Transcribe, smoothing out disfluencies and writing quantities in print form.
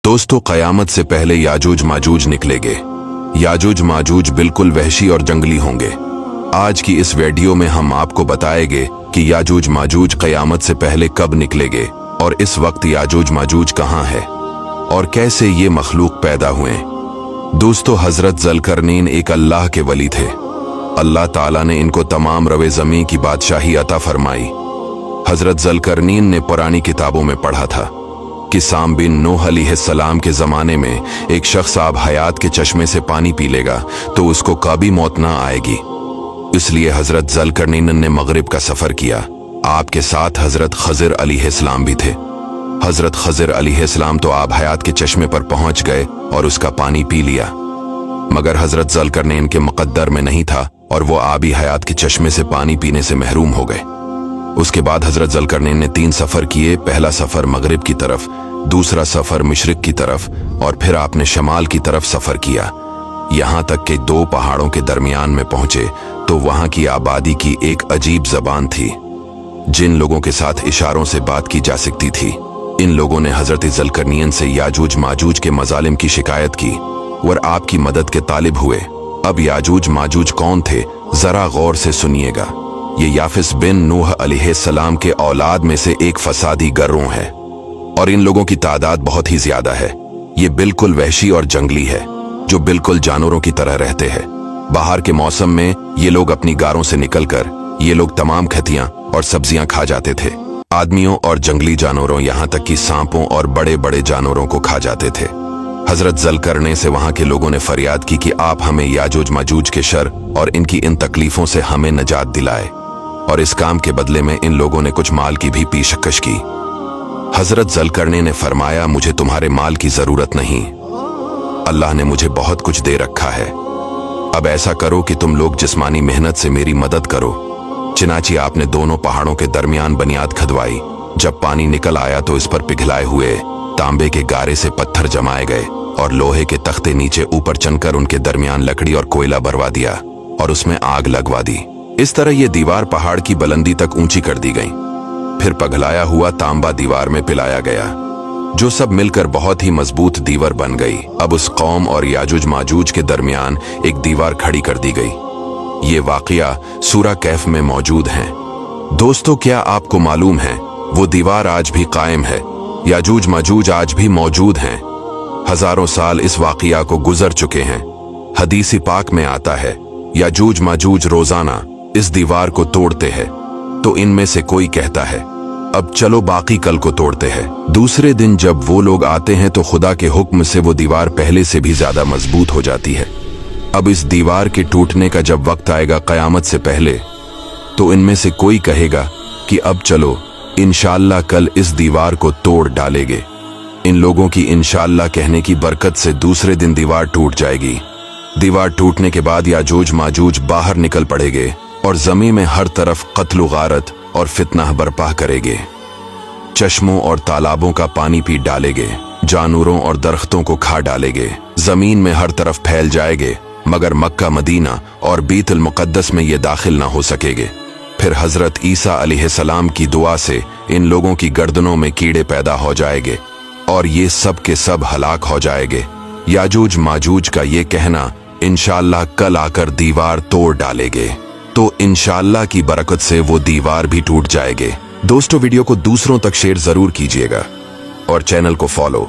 दोस्तों, क़यामत से पहले याजूज माजूज निकलेंगे। याजूज माजूज बिल्कुल वहशी और जंगली होंगे। आज की इस वीडियो में हम आपको बताएंगे कि याजूज माजूज क़यामत से पहले कब निकलेंगे और इस वक्त याजूज माजूज कहाँ है और कैसे ये मखलूक पैदा हुए। दोस्तों, हजरत ज़ुल्करनैन एक अल्लाह के वली थे। अल्लाह ताला ने इनको तमाम रवे ज़मीन की बादशाही अता फरमाई। हजरत ज़ुल्करनैन ने पुरानी किताबों में पढ़ा था कि साम बिन नूह अलैहिस्सलाम के ज़माने में एक शख्स आब हयात के चश्मे से पानी पी लेगा तो उसको कभी मौत ना आएगी। इसलिए हजरत ज़ुल्करनैन ने मगरिब का सफ़र किया। आपके साथ हजरत खज़िर अलैहिस्सलाम भी थे। हजरत खज़िर अलैहिस्सलाम तो आब हयात के चश्मे पर पहुंच गए और उसका पानी पी लिया, मगर हजरत ज़ुल्करनैन के मुक़द्दर में नहीं था और वो आबी हयात के चश्मे से पानी पीने से महरूम हो गए। उसके बाद हजरत ज़ुल्करनैन ने 3 सफ़र किए। पहला सफ़र मगरिब की तरफ, दूसरा सफ़र मशरिक की तरफ और फिर आपने शमाल की तरफ सफ़र किया। यहाँ तक कि 2 पहाड़ों के दरमियान में पहुंचे तो वहाँ की आबादी की एक अजीब ज़बान थी जिन लोगों के साथ इशारों से बात की जा सकती थी। इन लोगों ने हजरत ज़ुल्करनैन से याजूज माजूज के मजालिम की शिकायत की और आपकी मदद के तालिब हुए। अब याजूज माजूज कौन थे, जरा गौर से सुनिएगा। ये याफिस बिन नूह अलैहिस्सलाम के औलाद में से एक फसादी गरोह है और इन लोगों की तादाद बहुत ही ज्यादा है। ये बिल्कुल वहशी और जंगली है जो बिल्कुल जानवरों की तरह रहते हैं। बाहर के मौसम में ये लोग अपनी गारों से निकलकर ये लोग तमाम खतियां और सब्जियां खा जाते थे। आदमियों और जंगली जानवरों, यहाँ तक कि सांपों और बड़े बड़े जानवरों को खा जाते थे। हजरत ज़ुल्करनैन से वहां के लोगों ने फरियाद की कि आप हमें याजूज माजूज के शर और इनकी इन तकलीफों से हमें निजात दिलाए, और इस काम के बदले में इन लोगों ने कुछ माल की भी पेशकश की। हजरत ज़ुल्करनैन ने फरमाया, मुझे तुम्हारे माल की जरूरत नहीं, अल्लाह ने मुझे बहुत कुछ दे रखा है। अब ऐसा करो कि तुम लोग जिस्मानी मेहनत से मेरी मदद करो। चिनाची आपने दोनों पहाड़ों के दरमियान बुनियाद खदवाई। जब पानी निकल आया तो इस पर पिघलाए हुए तांबे के गारे से पत्थर जमाए गए और लोहे के तख्ते नीचे ऊपर चनकर उनके दरमियान लकड़ी और कोयला भरवा दिया और उसमें आग लगवा दी। इस तरह ये दीवार पहाड़ की बुलंदी तक ऊंची कर दी गई। फिर पिघलाया हुआ तांबा दीवार में पिलाया गया, जो सब मिलकर बहुत ही मजबूत दीवार बन गई। अब उस कौम और याजूज माजूज के दरमियान एक दीवार खड़ी कर दी गई। ये वाकया सूरा कैफ में मौजूद है। दोस्तों, क्या आपको मालूम है वो दीवार आज भी कायम है। याजूज माजूज आज भी मौजूद हैं। हजारों साल इस वाकया को गुजर चुके हैं। हदीस पाक में आता है, याजूज माजूज रोजाना इस दीवार को तोड़ते हैं। तो इनमें से कोई कहता है, अब चलो बाकी कल को तोड़ते हैं। दूसरे दिन जब वो लोग आते हैं तो खुदा के हुक्म से वो दीवार पहले से भी ज्यादा मजबूत हो जाती है। अब इस दीवार के टूटने का जब वक्त आएगा क़यामत से पहले, तो इनमें से कोई कहेगा कि अब चलो इंशाअल्लाह कल इस दीवार को तोड़ डालेंगे। इन लोगों की इंशाअल्लाह कहने की बरकत से दूसरे दिन दीवार टूट जाएगी। दीवार टूटने के बाद याजूज माजूज बाहर निकल पड़ेंगे और जमीन में हर तरफ कत्ल गारत और फितना बर्पा करेंगे। चश्मों और तालाबों का पानी पी डालेंगे, जानवरों और दरख्तों को खा डालेंगे, जमीन में हर तरफ फैल जाएंगे, मगर मक्का, मदीना और बीतुल मुक़द्दस में ये दाखिल ना हो सकेंगे। फिर हजरत ईसा अलैहिस्सलाम की दुआ से इन लोगों की गर्दनों में कीड़े पैदा हो जाएंगे और ये सब के सब हलाक हो जाएंगे। याजूज माजूज का ये कहना इंशाअल्लाह कल आकर दीवार तोड़ डालेंगे, तो इंशाअल्लाह की बरकत से वो दीवार भी टूट जाएंगे। दोस्तों, वीडियो को दूसरों तक शेयर जरूर कीजिएगा और चैनल को फॉलो